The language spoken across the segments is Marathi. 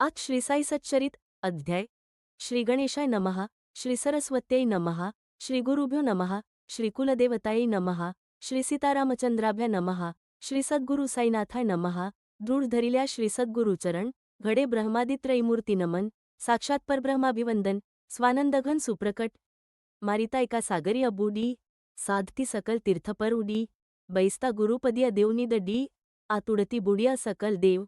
आज श्री साई सच्चरित अध्याय श्री गणेशाय नमः, श्री सरस्वत्यै नमः, श्री गुरुभ्यो नमः, श्री कुलदेवतायै नमः, श्री सीतारामचंद्राभ्या नमः, श्री सद्गुरु साईनाथाय नमः. दृढ धरिल्या श्री सद्गुरुचरण, घडे ब्रह्मादित्रयमूर्ती नमन, साक्षात परब्रह्माभिवंदन, स्वानंदघन सुप्रकट. मारिता एका सागरी अबुडी, साधती सकल तीर्थपर उडी, बैसता गुरुपदिया देवनिद डी, आतुडती बुडिया सकल देव.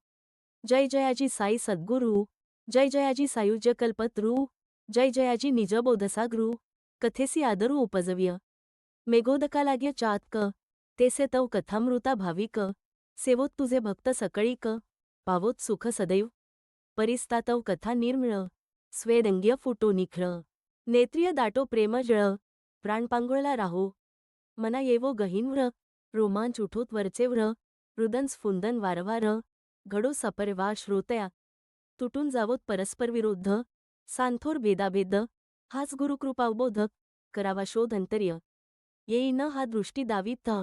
जय जयाजी साई सद्गुरु, जय जयाजी सायुज्य कल्पतरू, जय जयाजी निज बोधसागरू. कथेसी आदरू उपजव्य मेघोदका लाग्य चातक, तेसे तव कथामृता भाविक, सेवोत तुझे भक्त सकळीक, पावोत सुख सदैव. परिस्ता तव कथा निर्मळ, स्वेदंग्य फुटो निखळ, नेत्रिय दाटो प्रेमजळ, प्राण पांगुळला राहो. मना येवो गहिनव्र, रोमांच उठोत वरचेव्र, रुदन स्फुंदन वारंवार, घडो सपरिवार श्रोतया. तुटून जावोत परस्पर विरोध, सांथोर भेदाभेद, हाच गुरुकृपावबोधक, करावा शोध अंतर्य. येई न हा दृष्टी दाविता,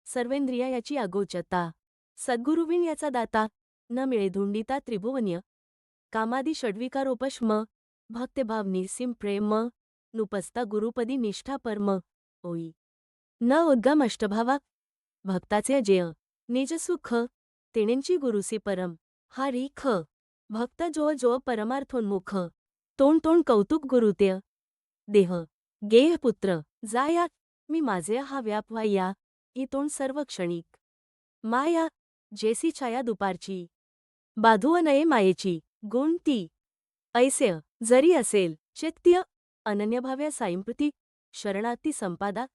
सर्वेंद्रिया याची अगोचता, सद्गुरुविण याचा दाता, न मिळे धुंडिता त्रिभुवन्य. कामादी षड्विकारोपशम, भक्तिभाव निसीम प्रेम, नुपसता गुरुपदी निष्ठा परम. होई न उद्गम अष्टभावा, भक्ताचे अजेय निज सुख, तेणेंची गुरुसी परम. हा रीख भक्त जो जो परमार्थोन्मुख, तोंड तोंड कौतुक गुरुतेय. देह गेह पुत्र जाया, मी माझे हा व्याप व्हाया, ही तोंड सर्व क्षणिक. माया जेसी छाया दुपारची, बाधुव नये मायेची गुण ती. ऐस्य जरी असेल चित्त्य, अनन्यभाव्या साईंप्रती, शरणार्थी संपादा.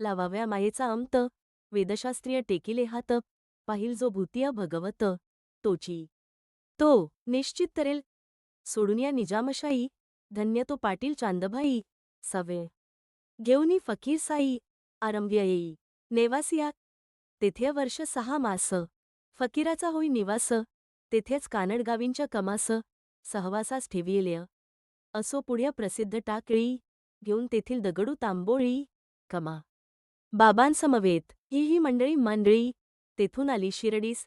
लावाव्या मायेचा अंत, वेदशास्त्रीय टेकिले हात, पाहिल जो भूतिय भगवत, तोची तो निश्चित तरेल. सोडून या निजामशाही, धन्य तो पाटील चांदभाई. सवे घेऊनी फकीर साई, आरंभ्य येई नेवासिया. तेथे वर्ष 6 मास, फकीराचा होई निवास, तेथेच कानडगावींच्या कमास, सहवासास ठेविलेय. असो पुढ्या प्रसिद्ध टाकळी, घेऊन तेथील दगडू तांबोळी, कमा बाबांसमवेत ही मंडळी, तेथून आली शिरडीस.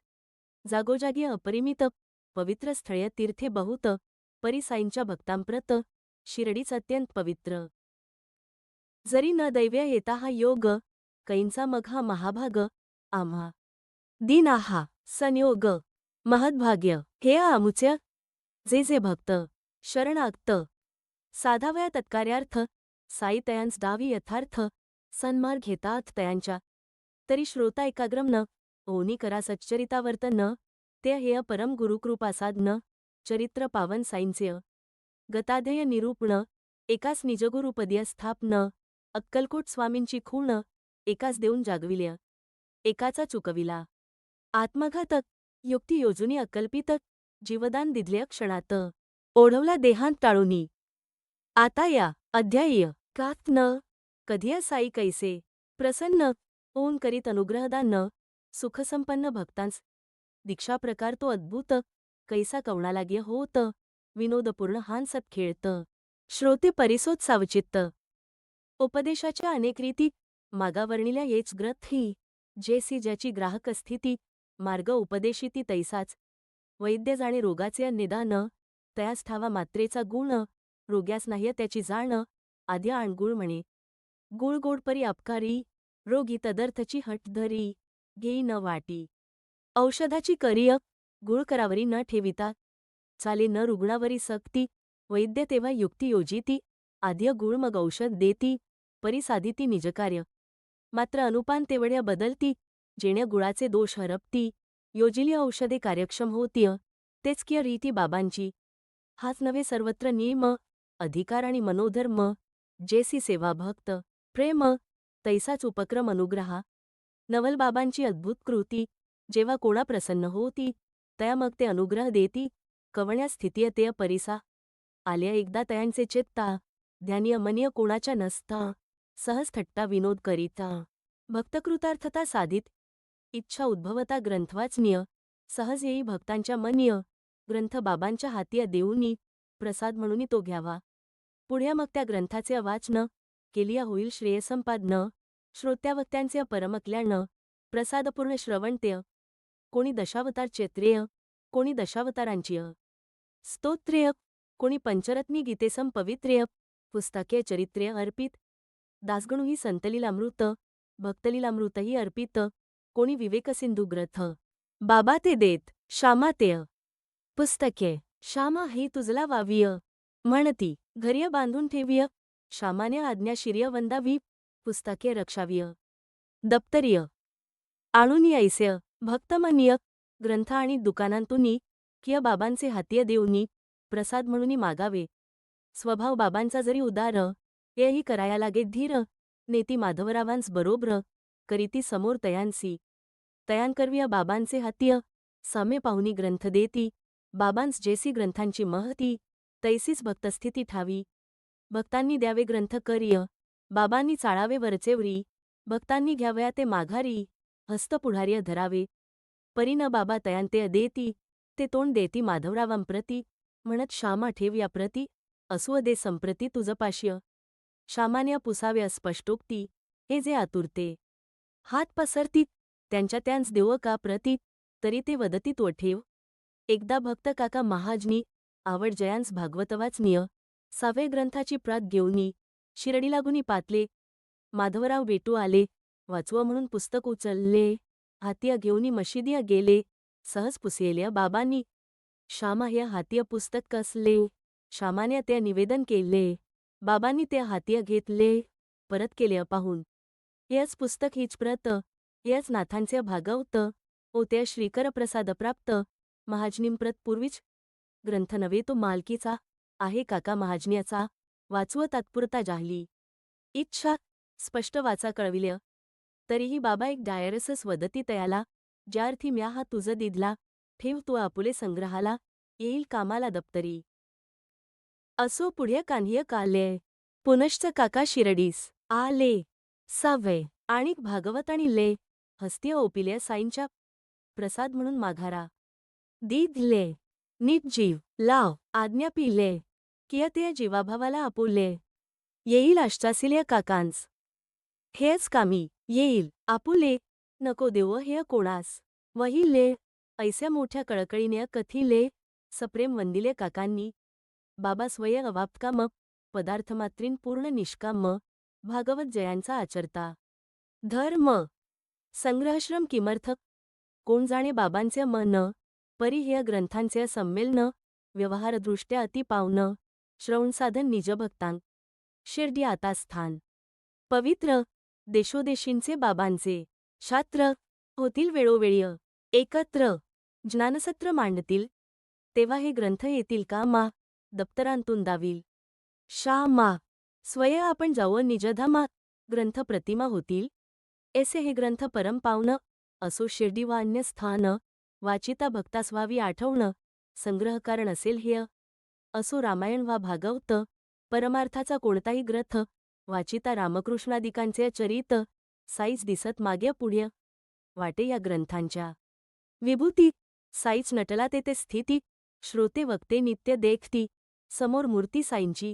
जागोजागी अपरिमित, पवित्र स्थळे तीर्थे बहुत, परी साईंच्या भक्तांप्रत, शिरडीच अत्यंत पवित्र. जरी न दैव्य येता हा योग, कैंचा मग हा महाभाग, आम्हा दिन आहा संयोग, महद्भाग्य हे आमुच्या. जे जे भक्त शरणागत, साधावया तत्कार्यार्थ, साई तयांस डावी यथार्थ, सन्मार्ग घेतात तयांच्या. तरी श्रोता एकाग्रम न ओनी करा सच्चरितावर्तन, ते हेय परम गुरुकृपासाधन, चरित्र पावन साईंचे. गताध्यय निरूपण, एकाच निजगुरुपदीय स्थापन, अक्कलकोट स्वामींची खूण, एकाच देऊन जागविल्या, एकाचा चुकविला आत्मघातक. युक्ती योजुनी अकल्पित, जीवदान दिधल्या क्षणात, ओढवला देहांत टाळूनी. आता या अध्याय कात न कधिया साई कैसे प्रसन्न होऊन करीत अनुग्रहदान, सुखसंपन्न भक्तांस. दीक्षाप्रकार तो अद्भुत, कैसा कवणालाग्य होत, विनोदपूर्ण हानसत खेळत, श्रोते परिसोत सावचित्त. उपदेशाच्या अनेक रीती, मागावर्णिल्या येच ग्रथी, जेसी ज्याची ग्राहक स्थिती, मार्ग उपदेशिती तैसाच. वैद्य जाणे रोगाचे निदान, तयास ठावा मात्रेचा गुण, रोग्यास नाह्य त्याची जाण, आद्य आणगुळ म्हणे. गुळ गोडपरी अपकारी, रोगी तदर्थची हट धरी, घेई न वाटी. औषधाची करिय, गुळ करावरी न ठेविता, चाले न रुग्णावरी सक्ती. वैद्य तेव्हा युक्ती योजिती, आद्य गुळ मग औषध देती, परी साधिती निजकार्य. मात्र अनुपान तेवढ्या बदलती, जेण्या गुळाचे दोष हरपती, योजिली औषधे कार्यक्षम होतीय, तेच किय रीती बाबांची. हाच नव्हे सर्वत्र नियम, अधिकार आणि मनोधर्म, जेसी सेवा भक्त प्रेम, तैसाच उपक्रम अनुग्रहा. नवलबाबांची अद्भुत कृती, जेव्हा कोणा प्रसन्न होती, तया मग ते अनुग्रह देती, कवण्या स्थितीय तेय परिसा. आल्या एकदा तयांचे चित्ता, ध्यानीय मनीय कोणाच्या नसता, सहज थट्टा विनोद करीता, भक्तकृतार्थता साधित. इच्छा उद्भवता ग्रंथ वाचनीय, सहज येई भक्तांच्या मनीय. ग्रंथ बाबांच्या हातीय देऊनी, प्रसाद म्हणून तो घ्यावा. पुढ्या मग त्या ग्रंथाचे वाचन, केलिया होईल श्रेयसंपादन, श्रोत्यावक्त्यांचे परमकल्याण, प्रसादपूर्ण श्रवणतेय. कोणी दशावतार चैत्रेय, कोणी दशावतारांचीय. स्तोत्रेय कोणी पंचरत्नी गीतेसम पवित्रेय पुस्तके चरित्रेय अर्पित दासगणुही संतलीलामृत भक्तलीलामृतही अर्पित कोणी विवेकसिंधू ग्रंथ बाबा ते देत श्यामातेय पुस्तके श्यामा ही तुझला वाविय म्हणती घर्य बांधून ठेविय श्यामाने आज्ञा शिर्य वंदावी पुस्तके रक्षाविय दप्तरीय आणूनी ऐस्य भक्तमनीय ग्रंथ आणि दुकानांतूनी किय बाबांचे हातीय देऊनी प्रसाद म्हणूनी मागावे स्वभाव बाबांचा जरी उदार येही कराया लागे धीर नेती माधवरावांस बरोबर करीती समोर तयांसी तयान करविय बाबांचे हातीय साम्य पाहुनी ग्रंथ देती बाबांस जेसी ग्रंथांची महती तैसीच भक्तस्थिती ठावी भक्तांनी द्यावे ग्रंथ करिय बाबांनी चाळावे वरचेवरी भक्तांनी घ्यावया ते माघारी हस्त पुढार्य धरावे परीन बाबा तयांते देती ते तोंड देती माधवरावांप्रती म्हणत श्यामा ठेवया प्रती असुव दे संप्रती तुझपाश्य श्यामाने पुसावे अस्पष्टोक्ती हे जे आतुरते हात पसरती त्यांच्या त्यांस देव का प्रती तरी ते वदती तो ठेव एकदा भक्त काका महाजनी आवड जयांस भागवत वाचनीय सावे ग्रंथाची प्रात घेऊनी शिरडी लागुनी पातले माधवराव भेटू आले वाचव म्हणून पुस्तक उचलले हातीय घेऊनी मशिदीय गेले सहज पुसेल्या बाबांनी श्यामा हे हातीय पुस्तक कसले श्यामाने ते निवेदन केले बाबांनी ते हातीय घेतले परत केले अपाहून हेच पुस्तक हीच प्रत हेच नाथांचे भागवत ओ त्या श्रीकर प्रसाद प्राप्त महाजनींप्रत पूर्वीच ग्रंथ नव्हे तो मालकीचा आहे काका महाजन्याचा वाचव तात्पुरता जाहली इच्छा स्पष्ट वाचा कळविल्या तरीही बाबा एक डायरसस वदती तयाला ज्यार्थी म्या हा तुझ दिधला ठेव तू आपुले संग्रहाला येईल कामाला दप्तरी असो पुढे कान्ह्य काले पुनश्च काका शिरडीस आले सावे आणिक भागवत आणि ले हस्तिय ओपिल्या साईंच्या प्रसाद म्हणून माघारा दिधले नीट जीव लाव आज्ञा पिले किय ते जीवाभावाला आपुले येईल अष्टासिल्या काकांस हेच कामी येईल आपुले नको देव हे कोणास वहिले ऐस्या मोठ्या कळकळीने कथिले सप्रेम वंदिले काकांनी बाबा स्वय अवाप्तकाम पदार्थमात्रीन पूर्ण निष्काम भागवत जयांचा आचरता धर्म संग्रहश्रम किमर्थक कोण जाणे बाबांचे मन परी हे ग्रंथांचे संमेलन व्यवहारदृष्ट्या अति पावन श्रवणसाधन निजभक्तांक शिर्डी आता स्थान पवित्र देशोदेशींचे बाबांचे शास्त्र होतील वेळोवेळी एकत्र ज्ञानसत्र मांडतील तेव्हा हे ग्रंथ येतील का मा दप्तरांतून दावील श्यामा स्वय आपण जाऊ निजधामा ग्रंथ प्रतिमा होतील ऐसे हे ग्रंथ परम पावन असो शिर्डी वा अन्य स्थान वाचिता भक्तास व्हावी आठवण संग्रहकारण असेल हेय असो रामायण वा भागवत परमार्थाचा कोणताही ग्रंथ वाचिता रामकृष्णादिकांचे चरित साईच दिसत मागे पुढ्य वाटे या ग्रंथांच्या विभूती साईच नटला तेथे स्थिती श्रोते वक्ते नित्य देखती समोर मूर्ती साईंची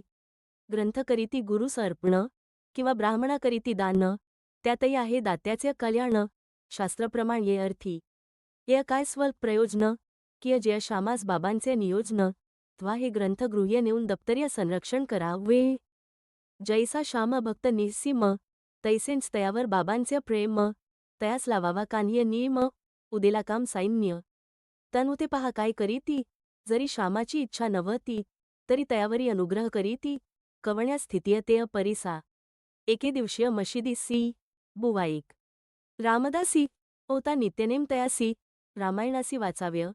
ग्रंथ करीती गुरुस अर्पण किंवा ब्राह्मणा करीती दान त्यातही आहे दात्याचे कल्याण शास्त्रप्रमाण ये अर्थी ये काय स्वल्प प्रयोजन किय जय श्यामास बाबांचे नियोजन त्वा हे ग्रंथ गृह्य नेऊन दप्तरीय संरक्षण करावे जैसा श्याम भक्त निस्सीम तैसेंच तयावर बाबांचे प्रेम तयास लावावा कान्ह्य नियम उदेला काम सैन्य तनु ते पहा काय करीती जरी श्यामाची इच्छा नव्हती तरी तयावरी अनुग्रह करीती कवण्या स्थितीय ते परिसा एके दिवशीय मशिदीसी बुवाईक रामदासी होता नित्यनेम तयासी रामायणासी वाचाव्य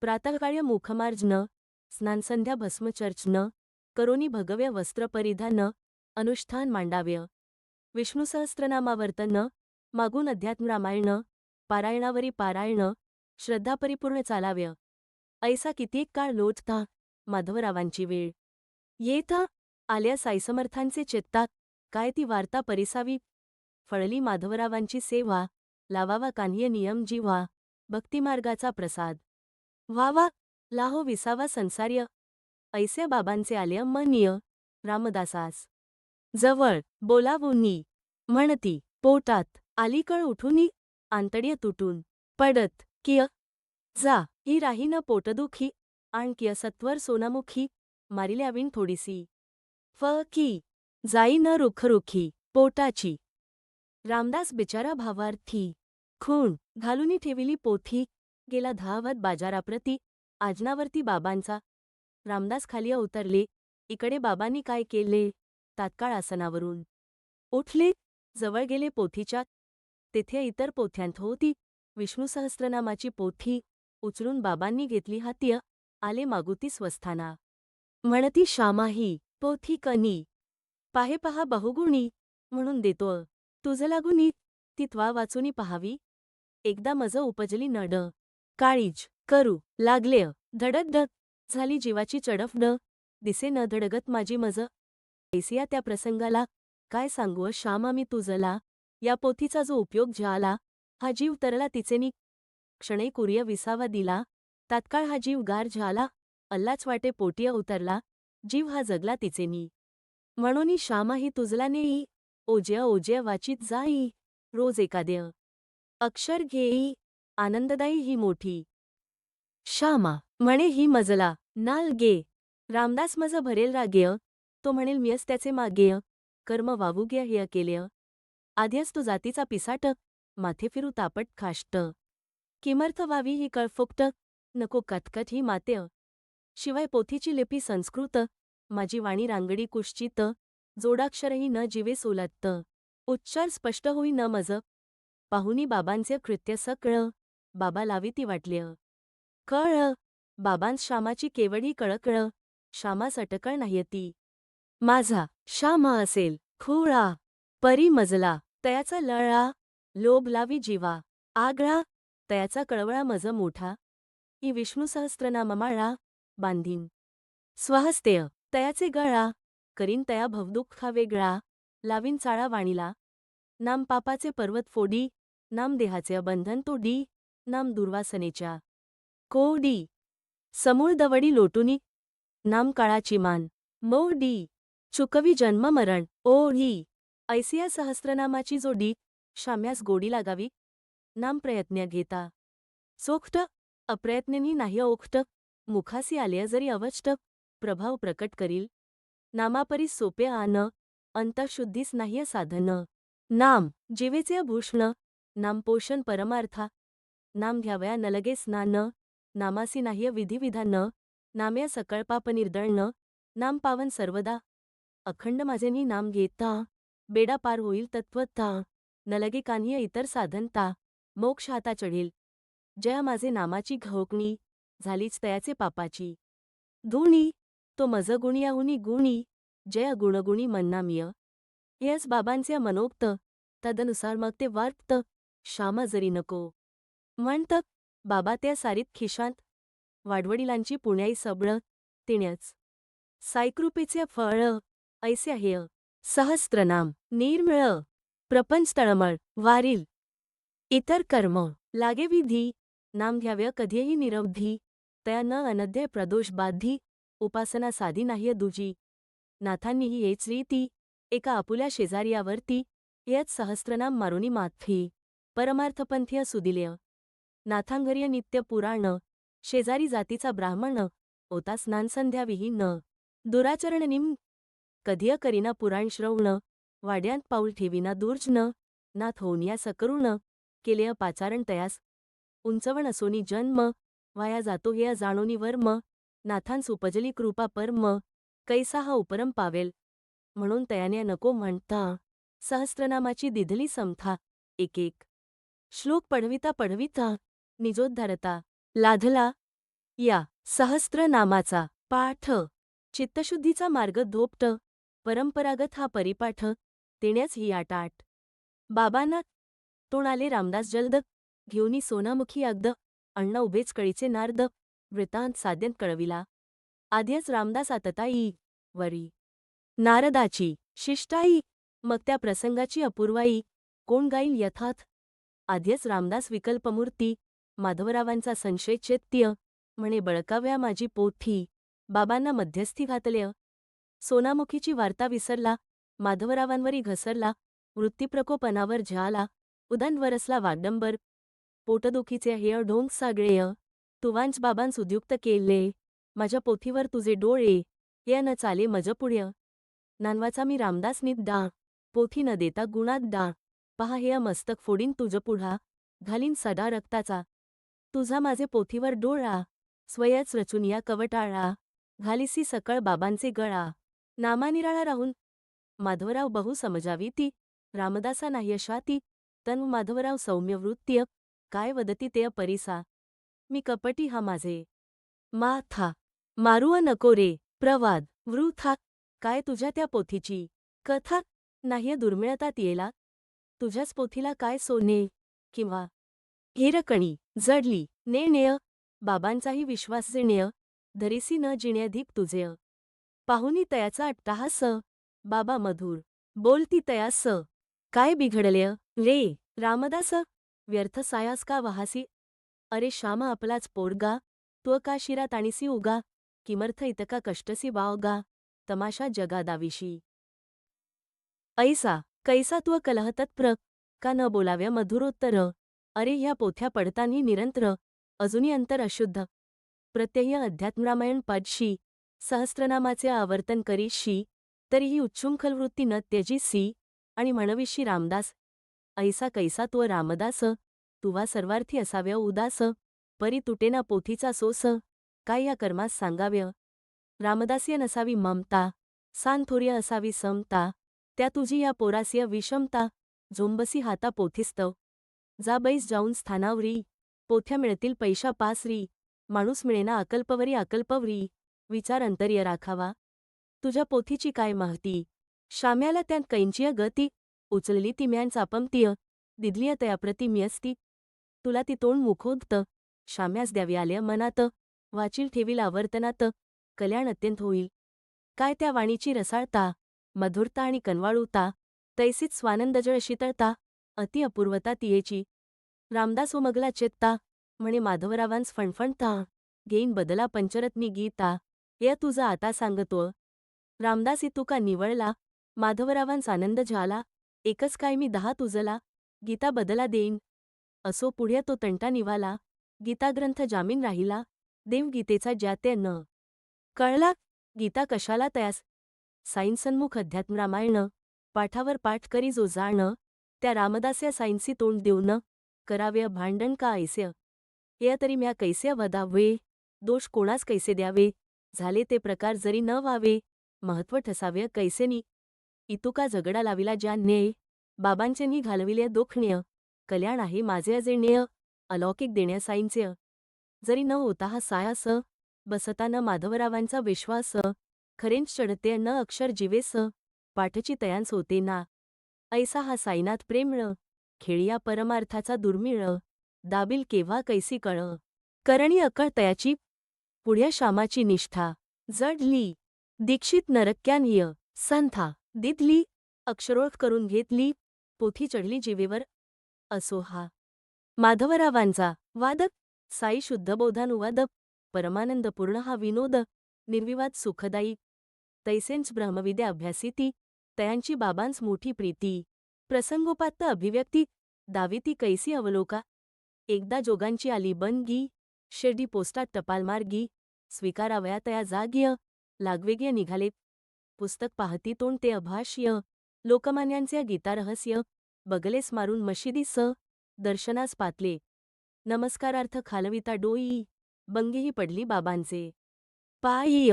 प्रातःकाळी मुखमार्जन स्नानसंध्या भस्मचर्चन करोनी भगव्य वस्त्र परिधान अनुष्ठान मांडाव्य विष्णुसहस्रनामावर्तन मागून अध्यात्म रामायण पारायणावरी पारायण श्रद्धा परिपूर्ण चालाव्य ऐसा कित्येक काळ लोटता माधवरावांची वेळ येता आल्या साईसमर्थांचे चेत्ता काय ती वार्ता परिसावी फळली माधवरावांची सेवा लावावा कान्ह्य नियम जीवा भक्तिमार्गाचा प्रसाद व्हावा लाहो विसावा संसार्य ऐसे बाबांचे आले मनीय रामदासास जवळ बोलावूनी म्हणती पोटात आलीकळ उठूनी आंतड्य तुटून पडत किय जा ही राही न पोटदुखी आणक्य सत्वर सोनामुखी मारिल्यावीण थोडीसी की जाई न रुखरुखी पोटाची. रामदास बिचारा भावार्थी खूण घालूनी ठेविली पोथी गेला धावत बाजाराप्रती आजनावरती बाबांचा. रामदास खाली उतरले. इकडे बाबांनी काय केले? तात्काळ आसनावरून उठले, जवळ गेले पोथीच्या. तेथे इतर पोथ्यांत होती विष्णू सहस्त्रनामाची पोथी. उचलून बाबांनी घेतली हाती. आले मागुती स्वस्थाना. म्हणती श्यामाही पोथी कनी पाहे पहा बहुगुणी म्हणून देतो. तुझ लागुनी ती त्वा वाचुनी पहावी. एकदा मज उपजली नड काळीज करू लागले धडध झाली जीवाची चडफड. दिसे न धडगत माझी मज. ऐसिया त्या प्रसंगाला काय सांगू श्यामा मी तुझला. या पोथीचा जो उपयोग झाला हा जीव तरला तिचेनी. क्षणे कुर्य विसावा दिला तात्काळ हा जीव गार झाला. अल्लाच वाटे पोटिया उतरला जीव हा जगला तिचेनी. म्हणूनी श्यामा ही तुझला नेई ओजय ओजय वाचित जाई. रोज एकादेय अक्षर घेई आनंददायी ही मोठी. श्यामा म्हणे ही मजला नाल गे. रामदास मज भरेल रागेय तो म्हणेल मियस त्याचे मागेय. कर्म वावुग्य हेय केलेय आध्यस तो जातीचा पिसाट. माथे फिरू तापट खाष्ट किमर्थ व्हावी ही कळफुकट. नको कटकट ही मातेय शिवाय पोथीची लिपी संस्कृत. माझी वाणी रांगडी कुश्चित जोडाक्षरही न जीवे सोलत्त. उच्चार स्पष्ट होई न मज पाहुनी बाबांचे कृत्य सकळ. बाबा लावी ती वाटल्य कळ बाबांस श्यामाची केवढी कळकळ. श्यामास अटकळ नाहीयती. माझा श्यामा असेल खुळा परी मजला तयाचा लळा. लोभ लावी जीवा आगळा तयाचा कळवळा मज मोठा. ही विष्णू सहस्त्रनाममाळा बांधीन स्वहस्तेय तयाचे गळा. करीन तया भवदुःखा वेगळा. लावीन चाळा वाणीला नाम पापाचे पर्वत फोडी. नाम देहाचे बंधन तोडी. नाम दुर्वासनेच्या कोडी समूळ दवडी लोटुनी. नाम काळाची मान मोडी चुकवी जन्म मरण ओढी. ऐसिया सहस्त्रनामाची जोडी शाम्यास गोडी लागावी. नाम प्रयत्न घेता सोख्ट अप्रयत्नेनी नाही ओख्ट. मुखासी आलेय जरी अवष्ट प्रभाव प्रकट करील. नामापरी सोपे आन अंतःशुद्धीस नाह्य साधन. नाम जीवेचे भूषण नाम पोषण परमार्था. नाम घ्यावया न लगे स्नान नामासी नाह्य विधिविधान. नाम्या सकळ पाप निर्दळन नाम पावन सर्वदा. अखंड माझेनी नाम घेता बेडा पार होईल तत्वता. न लगे कान्ह्य इतर साधनता मोक्ष हाता चढेल. जया माझे नामाची घोकणी झालीच तयाचे पापाची धुणी. तो मज गुणियाहुनी गुणी जय गुणगुणी मन्नामिय. हेच बाबांचे मनोक्त तदनुसार मग ते वार्त. श्यामा जरी नको म्हणत बाबा त्या सारीत खिशांत. वाडवडिलांची पुण्याई सबळ तिण्याच सायकृपेचे फळ. ऐसे हेय सहस्त्रनाम निर्मिळ प्रपंच तळमळ वारील. इतर कर्म लागे विधी नाम घ्याव्य कधीही निरवधी. तया न अनध्य प्रदोष बाधी उपासना साधी नाह्य दुजी. नाथांनीही हेच रीती एका आपुल्या शेजारियावरती हेच सहस्त्रनाम मारुनी माथी. परमार्थपंथीय सुदिलेय नाथांगर्य नित्य पुराण. शेजारी जातीचा ब्राह्मण होता स्नानसंध्या विहीन. दुराचरण निम कधिय करीना पुराण श्रवण. वाड्यांत पाऊल ठेविना दुर्जन. नाथ होऊनिया सकरुण केलेय पाचारण तयास. उंचवण असोनी जन्म वाया जातो हेय जाणोनी वर्म. नाथांस उपजली कृपा परम कैसा हा उपरम पावेल. म्हणून तयाने नको म्हणता सहस्त्रनामाची दिधली समथा. एक एक श्लोक पढविता पढविता निजोद्धारता लाधला. या सहस्त्रनामाचा पाठ चित्तशुद्धीचा मार्ग धोपट. परंपरागत हा परिपाठ तेण्याच ही आटाट. बाबांना तोणाले रामदास जलद घेऊनी सोनामुखी अगद. अण्णा उभेच कळीचे नारद वृत्तांत साध्यंत कळविला. आध्यच रामदास आतताई वरी नारदाची शिष्टाई. मग त्या प्रसंगाची अपूर्वाई कोण गाईल यथार्थ. आध्यच रामदास विकल्पमूर्ती माधवरावांचा संशय चैत्य म्हणे बळकाव्या माझी पोथी. बाबांना मध्यस्थी घातल्य सोनामुखीची वार्ता विसरला. माधवरावांवरी घसरला. वृत्तीप्रकोप अनावर झाला. उदंड वरसला वागडंबर. पोटदुखीचे हेय ढोंग सागळेय तुवांच बाबांस उद्युक्त केले. माझ्या पोथीवर तुझे डोळे, ये न चाले मज पुढ्य. नानवाचा मी रामदास नीत डा, पोथी न देता गुणात डा. पहा हे मस्तक फोडीन तुझ पुढा, घालीन सडा रक्ताचा. तुझा माझे पोथीवर डोळा, स्वयच रचून या कवटाळा. घालिसी सकळ बाबांचे गळा. नामानिराळा राहून माधवराव बहु समजावी ती, रामदासा नाही अशा ती. तन माधवराव सौम्य वृत्तीय, काय वदती ते परिसा. मी कपटी हा माझे माथा, मारुआ नको रे प्रवाद वृथा. काय तुझ्या त्या पोथीची कथा, नाही दुर्मिळतात येला. तुझ्याच पोथीला काय सोने किंवा हिरकणी जडली नेणेय. बाबांचाही विश्वास जिणेय, धरीसी न जिण्याधिक तुझेय. पाहुनी तयाचा अट्टहास, बाबा मधुर बोलती तयास. काय बिघडलेय रे रामदास, व्यर्थ सायास का वहासी. अरे श्यामा आपलाच पोरगा, तू का शिरात आणीसी उगा. किमर्थ इतका कष्टसी वावगा, तमाशा जगादाविशी. ऐसा कैसा तू कलह तत्प्र, का न बोलाव्या मधुरोत्तर. अरे ह्या पोथ्या पडतानी निरंतर, अजूनी अंतर अशुद्ध. प्रत्यय अध्यात्मरामायण पाठशी, सहस्त्रनामाचे आवर्तन करीशी, तरीही उच्छृंखल वृत्ती न त्यजीसी. आणि म्हणविशी रामदास, ऐसा कैसा तो रामदास, तुवा सर्वार्थी असाव्या उदास. परी तुटेना पोथीचा सोस, काय या कर्मास सांगाव्य. रामदास्य नसावी ममता, सांथोर्य असावी समता. त्या तुझी या पोरास्य विषमता, झोंबसी हाता पोथीस्तव. जा बैस जाऊन स्थानावरी, पोथ्या मिळतील पैशा पासरी. माणूस मिळेना अकल्पवरी अकल्पवरी, विचार अंतर्य राखावा. तुझ्या पोथीची काय महती, शाम्याला त्यात कैंचिय गती. उचलली ती म्यान चापमतीय, दिधलीय तयाप्रती मियस्ती. तुला ती तोंड मुखोदत, शाम्यास द्यावी आल्या मनात. वाचील ठेवील आवर्तनात, कल्याण अत्यंत होईल. काय त्या वाणीची रसाळता, मधुरता आणि कनवाळूता. तैसीच स्वानंदजळ शीतळता, अति अपूर्वता तियेची. रामदास उमगला चेत्ता, म्हणे माधवरावांस फणफणता. घेईन बदला पंचरत्नी गीता, या तुझं आता सांगतो. रामदास इतुका निवळला, माधवरावांस आनंद झाला. एकच काय मी 10 तुझला, गीता बदला देईन. असो पुढे तो तंटा निवाला, गीताग्रंथ जामीन राहिला. देव गीतेचा ज्याते न कळला, गीता कशाला तयास. साईंसन्मुख अध्यात्मरामायण, पाठावर पाठ करी जो जाण. त्या रामदास्या साईंसी तोंड देऊन, कराव्य भांडण का ऐस्य. या तरी म्या कैसे वदावे, दोष कोणास कैसे द्यावे. झाले ते प्रकार जरी न व्हावे, महत्व ठसाव्य कैसेनी. इतुका झगडा लाविला ज्या न्याय, बाबांचे नी घालविले दोखण्य. कल्याण आहे माझे अजेण्य, अलौकिक देण्या साईंचे. जरी न होता हा सायास, बसता न माधवरावांचा विश्वास. खरेंच चढते न अक्षर जीवेस, पाठची तयांस होते ना. ऐसा हा साईनाथ प्रेमळ, खेळिया परमार्थाचा दुर्मिळ. दाबिल केव्हा कैसी कळ, करणी अकळ तयाची. पुढ्या श्यामाची निष्ठा जडली, दीक्षित नरक्यानिय संथा. दिधली, अक्षरोळ करून घेतली, पोथी चढली जिवेवर. असो हा माधवरावांचा वादक, साई शुद्धबोधानुवाद. परमानंदपूर्ण हा विनोद, निर्विवाद सुखदायी. तैसेंच ब्रह्मविद्या अभ्यासिती, तयांची बाबांस मोठी प्रीती. प्रसंगोपात्त अभिव्यक्ती, दाविती कैसी अवलोका. एकदा जोगांची आली बनगी, शिर्डी पोस्टात टपालमार्गी. स्वीकारावया तया जाग्य, लागवेग्य निघाले. पुस्तक पाहती तोंड ते अभाष्य, लोकमान्यांचे गीतारहस्य. बगलेस मारून मशिदीस, दर्शनास पातले. नमस्कारार्थ खालविता डोई, बंगीही पडली बाबांचे पायी.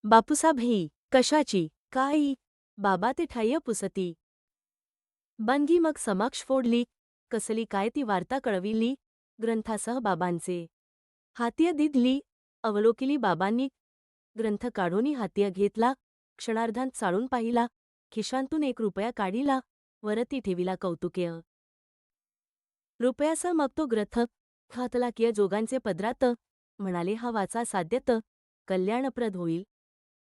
बापूसाब ही कशाची काई, बाबा ते ठाय्य पुसती. बनगी मग समाक्ष फोडली, कसली काय ती वार्ता कळविली. ग्रंथासह बाबांचे हातीय दिधली, अवलोकिली बाबांनी. ग्रंथ काढूनी हातीय घेतला, क्षणार्धांत चाळून पाहिला. खिशांतून 1 रुपया काढिला, वरती ठेविला कौतुकेय. रुपयासह मग तो ग्रंथ घातला किय जोगांचे पदरात. म्हणाले हा वाचा साध्यत, कल्याणप्रद होईल.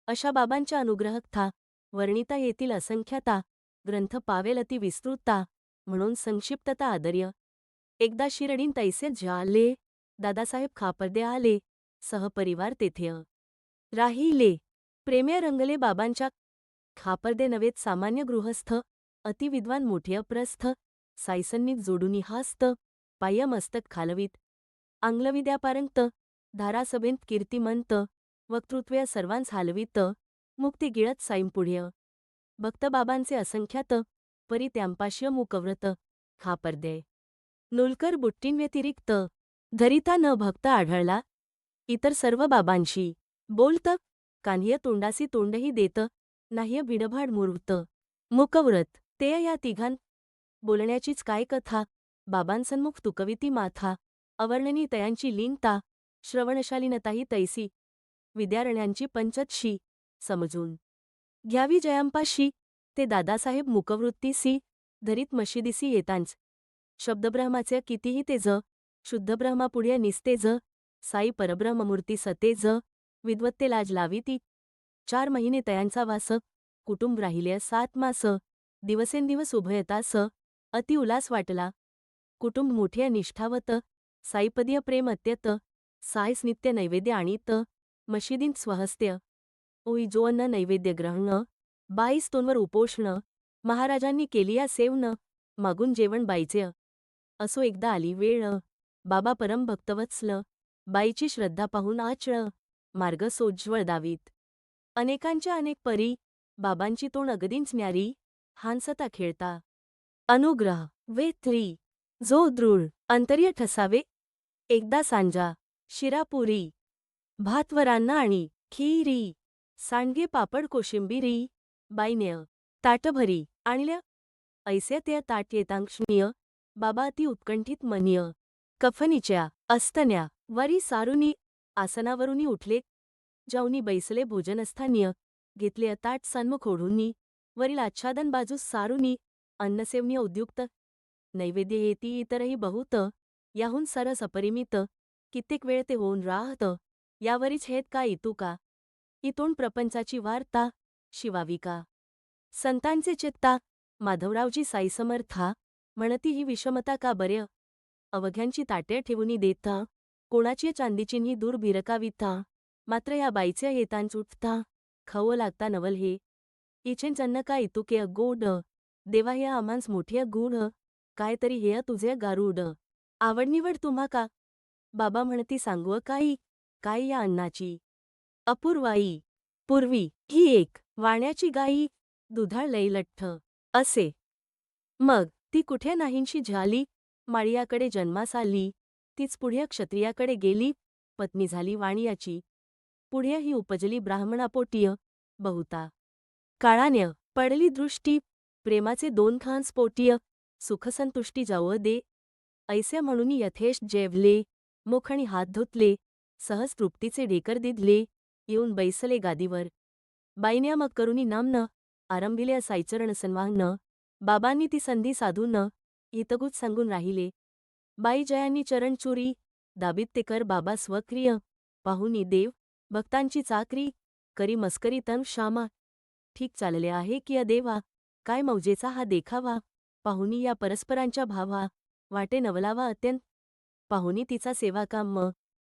अशा बाबांच्या अनुग्रहकथा, वर्णिता येतील असंख्याता. ग्रंथ पावेल अति विस्तृतता, म्हणून संक्षिप्तता आदर्य. एकदा शिर्डीन तैसे झाले, दादासाहेब खापर्दे आले. सहपरिवार तेथे राहिले. प्रेमे रंगले बाबांच्या. खापर्दे नव्हेत सामान्य गृहस्थ, अतिविद्वान मोठे अप्रस्थ. साईसन्नीत जोडुनी हास्त, पाय्य मस्तक खालवीत. आंग्लविद्यापारंगत, धारासभेंत कीर्तिमंत. वक्तृत्वय सर्वांस हालवित मुक्ती गिळत साईंपुढ्य भक्त बाबांचे असंख्यात परी त्यांपाश्य मुकव्रत खापरदे नुलकर बुट्टींव्यतिरिक्त धरिता न भक्त आढळला इतर सर्व बाबांशी बोलत कान्ह्य तोंडासी तोंडही देत नाह्य भिडभाड मूर्त मुकव्रत ते या तिघां बोलण्याचीच काय कथा बाबांसन्मुख तुकविती माथा अवर्णनी तयांची लीनता श्रवणशालीनताही तैसी विद्यारण्यांची पंचतशी समजून घ्यावी जयांपाशी ते दादासाहेब मुकवृत्तीसी धरीत मशिदीसी येतांच शब्दब्रह्माचे कितीही तेज शुद्धब्रह्मापुढे निस्तेज साई परब्रह्ममूर्ती सतेज विद्वत्ते लाज लावीती 4 महिने तयांचा वास कुटुंब राहिले 7 मास दिवसेंदिवस उभयतास अति उल्हास वाटला कुटुंब मोठ्या निष्ठावत साईपदीय प्रेम अत्यत सायस नित्य नैवेद्य आणीत मशिदींत स्वहस्त्य ओई जो अन्न नैवेद्य ग्रहण बाई स्तोंवर उपोषण महाराजांनी केलिया सेवन मागून जेवण बाईचे असो एकदा आली वेळ बाबा परम भक्तवत्सल बाईची श्रद्धा पाहून आचळ मार्ग सोज्वळ दावीत अनेकांच्या अनेक परी बाबांची तोंड अगदींच न्यारी हानसता खेळता अनुग्रह वे 3 जो दृढ अंतर्य ठसावे एकदा सांजा शिरापुरी भातवरांना आणि खीरी सांडगे पापड कोशिंबिरी बाईन्य ताटभरी आणल्या ऐसे त्या ताट येतांक्षणीय बाबा अति उत्कंठित मनीय कफनीच्या अस्तन्या वरी सारुनी आसनावरुनी उठले जाऊनी बैसले भोजनस्थानीय घेतले ताट सन्मुख ओढूनी वरील आच्छादन बाजूस सारुनी अन्नसेवनीय उद्युक्त नैवेद्य येती इतरही बहुत याहून सरस अपरिमित कित्येक वेळ ते होऊन राहत यावरीच हेत का इतू का इतोण प्रपंचाची वार्ता शिवावी का संतांचे चित्ता माधवरावजी साईसमर्था म्हणती ही विषमता का बर्य अवघ्यांची ताटे ठेवूनी देता कोणाची चांदीचीही दूर भिरकाविता मात्र या बाईचे येतांच उठता खावं लागता नवल हे इचेंच अन्न का इतुके गोड देवा हे आम्हांस मोठे गूढ काय तरी हेय तुझे गारूड आवडनिवड तुम्हा का बाबा म्हणती सांगू काही काय या अन्नाची अपूर्वाई पूर्वी ही एक वाण्याची गाई दुधाळ लईलठ्ठ असे मग ती कुठे नाहींशी झाली माळियाकडे जन्मास आली तीच पुढे क्षत्रियाकडे गेली पत्नी झाली वाणियाची पुढे ही उपजली ब्राह्मणापोटीय बहुता काळान्य पडली दृष्टी प्रेमाचे 2 खान स्फोटीय सुखसंतुष्टी जावं दे ऐसे म्हणून यथेष्ट जेवले मुख आणि हात धुतले सहज तृप्तीचे ढेकर दिधले येऊन बैसले गादीवर बाईन्या मग करुनी नामनं आरंभिले साईचरण सन्वाहन बाबांनी ती संधी साधून हितगुज सांगून राहिले बाई जयांनी चरणचुरी दाबीत ते कर बाबा स्वक्रिय पाहुनी देव भक्तांची चाकरी करी मस्करी तन श्यामा ठीक चालले आहे की अदेवा काय मौजेचा हा देखावा पाहुनी या परस्परांच्या भावा वाटे नवलावा अत्यंत पाहुनी तिचा सेवाकाम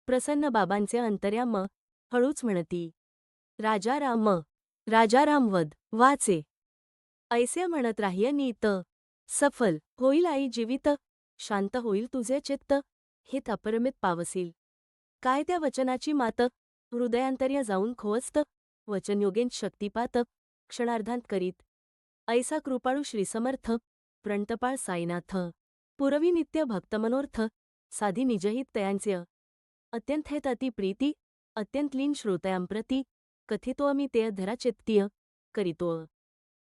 प्रसन्न बाबांचे अंतर्याम हळूच म्हणती राजाराम वद वाचे ऐसे म्हणत राह्य नीत सफल होईल आई जीवित शांत होईल तुझे चित्त हित अपरमित पावसील काय त्या वचनाची मात हृदयांतर्य जाऊन खोवस्त वचनयोगेंच शक्तिपात क्षणार्धांत करीत ऐसा कृपाळू श्रीसमर्थ प्रणतपाळ साईनाथ पुरवी नित्य भक्तमनोर्थ साधी निजहित तयांचे अत्यंत हेत अति प्रीती अत्यंत लीन श्रोतयांप्रती कथितो मी ते धरा चित्तीय करीतो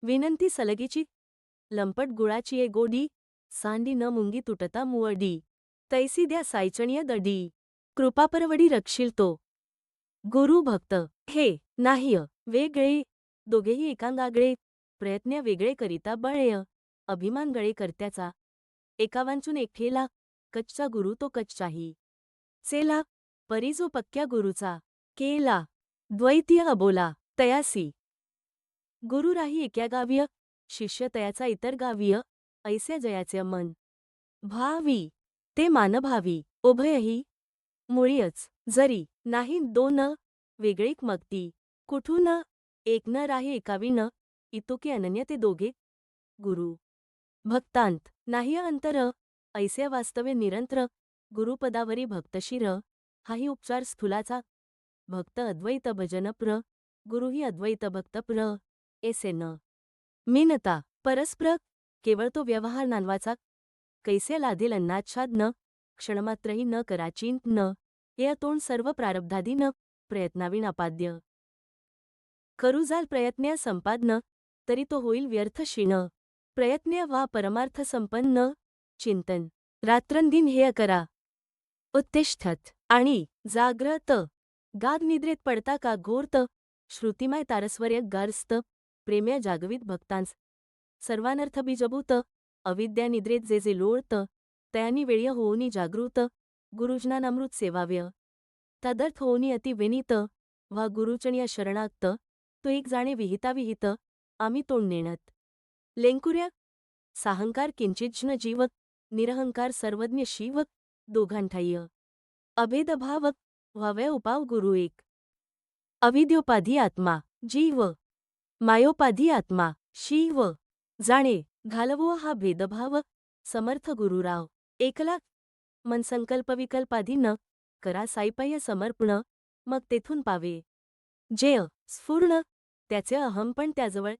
विनंती सलगीची लंपट गुळाची ए गोडी सांडी न मुंगी तुटता मुवडी तैसी द्या सायचणीय दडी कृपापरवडी रक्षील तो गुरु भक्त हे नाह्य वेगळे दोघेही एकांगागळे प्रयत्न वेगळे करिता बळेय अभिमान गळे करत्याचा एकावांचून एकठेला कच्चा गुरु तो कच्चाही चेला परी जो पक्क्या गुरुचा केला द्वैतीय अबोला तयासी गुरु राही एक्या गाव्य शिष्य तयाचा इतर गाव्य ऐसे जयाचे मन भावी ते मानभावी उभयही मुळीच जरी नाही 2 वेगळीक मगती कुठून एक न राही एकावी न इतुके अनन्य ते दोघे गुरु भक्तांत नाही अंतर ऐसे वास्तव्य निरंतर गुरुपदावरी भक्तशिर हाही उपचार स्थूलाचा भक्त अद्वैत भजन प्र गुरुही अद्वैत भक्त प्र एसे न मिनता परस्पर केवळ तो व्यवहार नांदवाचा कैसे लाधेल अन्नाच्छाद न क्षणमात्रही न कराचिंत न हे तोंड सर्व प्रारब्धादी न प्रयत्नाविण अपाद्य करू जाल प्रयत्न्या संपादन तरी तो होईल व्यर्थ क्षीण प्रयत्न्य वा परमार्थ संपन्न चिंतन रात्रंदिन हेय करा उत्तिष्ठत आणि जाग्रत गाढ निद्रेत पडता का घोरत श्रुतिमय तारस्वर्य गारस्त प्रेम्या जागवित भक्तांस सर्वानर्थ बीजभूत अविद्या निद्रेत जे जे लोळत तयानी वेळ्य होऊनी जागृत गुरुजनानामृत सेवाव्य तदर्थ होऊनी अति विनीत वा गुरुचनिया शरणागत तो एक जाणे विहिताविहित आम्ही तोंड नेणत लेंकुर्या साहंकार किंचिज्न जीव निरहंकार सर्वज्ञ शिव दोघांठाय्य अभेदभाव व्हाव्या उपाव गुरु एक अविद्योपाधी आत्मा जीव मायोपाधी आत्मा शिव जाणे घालवो हा भेदभाव समर्थ गुरुराव एकला मनसंकल्पविकल्पाधी न करा साईपाय्य समर्पण मग तेथून पावे जेय स्फूर्ण त्याचे अहम पण त्याजवळ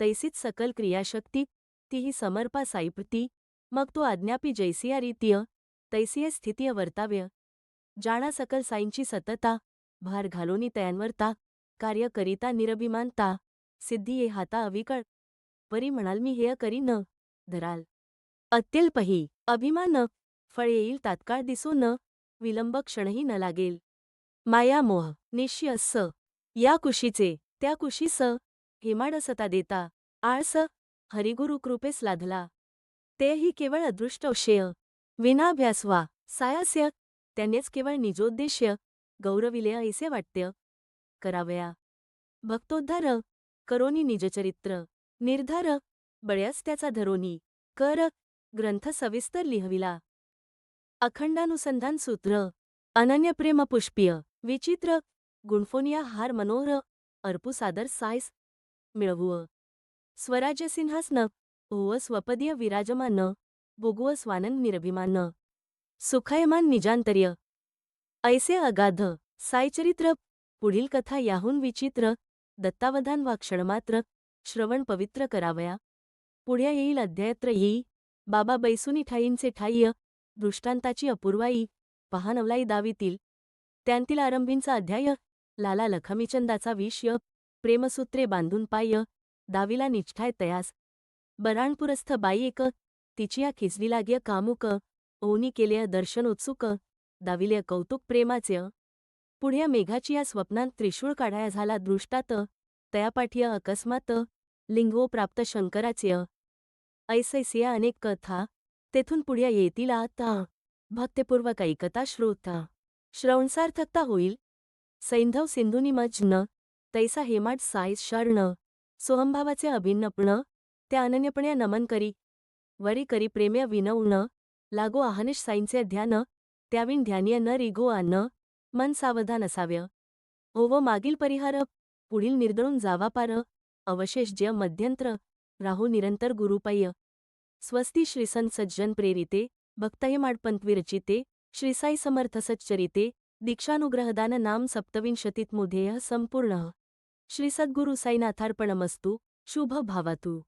तैसीच सकल क्रियाशक्ती तीही समर्पा साईपती मग तो आज्ञापी जैसिया रीतीय तैसिय स्थितीय वर्ताव्य जाणा सकल साईंची सतता भार घालोनी तयांवरता कार्य करिता निरभिमानता सिद्धी ये हाता अविकळ परी म्हणाल मी हेय करी न धराल अत्यल्पही अभिमान फळ येईल तात्काळ दिसो न विलंब क्षणही न लागेल मायामोह निश्य स या कुशीचे त्या कुशी स हेमाडसता देता आळस हरिगुरु कृपेस लाधला तेही केवळ अदृष्टौषेय विनाभ्यासवा सायास्य त्यांनीच केवळ निजोद्देश्य गौरविले ऐसे वाटत्य करावया भक्तोद्धार करोनी निजचरित्र निर्धार बळ्यास त्याचा धरोनी कर ग्रंथ सविस्तर लिहविला अखंडानुसंधान सूत्र अनन्य प्रेम पुष्पीय विचित्र गुणफोनिया हार मनोहर अर्पू सादर सायस मिळवुव स्वराज्य सिंहासन ओव स्वपदीय विराजमान भोगुव स्वानंद निरभिमान सुखयमान निजांतर्य ऐसे अगाध सायचरित्र पुढील कथा याहून विचित्र दत्तावधान वा क्षणमात्र श्रवण पवित्र करावया पुढ्या येईल अध्यायत्र येई बाबा बैसुनी ठाईंचे ठाय्य दृष्टांताची अपूर्वाई पहा नवलाई दावीतील त्यांतील आरंभींचा अध्याय लाला लखमीचंदाचा विषय प्रेमसूत्रे बांधून पाय दाविला निष्ठाय तयास बराणपुरस्थ बाई एक तिचिया खिजली लाग्य कामुक ओनी केलेय दर्शन उत्सुक दाविले कौतुक प्रेमाचे पुढ्या मेघाची या स्वप्नांत त्रिशूळ काढाया झाला दृष्टात तयापाठीय अकस्मात लिंगो प्राप्त शंकराचे ऐसैसिया अनेक कथा तेथून पुढ्या येतील आता भक्तिपूर्वक ऐकता श्रोता श्रवणसार्थकता होईल सैंधव सिंधुनिमज न तैसा हेमाड सायस शर्ण सोहंभावाचे अभिन्नपण त्या अनन्यपण्या नमन करी वरी करी प्रेम्य विनवण लागो आहनिश साईंचे ध्यान त्याविण ध्यानीय न रिगो आन मन सावधान असाव्य ओव मागील परिहार पुढील निर्दळून जावा पार अवशेष जय मध्यंत्र राहो निरंतर गुरुपाय्य स्वस्ती श्रीसंत सज्जन प्रेरिते भक्तयमाडपंत विरचिते श्रीसाई समर्थ सच्चरिते दीक्षानुग्रहदान नाम सप्तविंशतीत मुधेय संपूर्ण श्री सद्गुरु साईनाथार्पणमस्तु शुभ भावातु।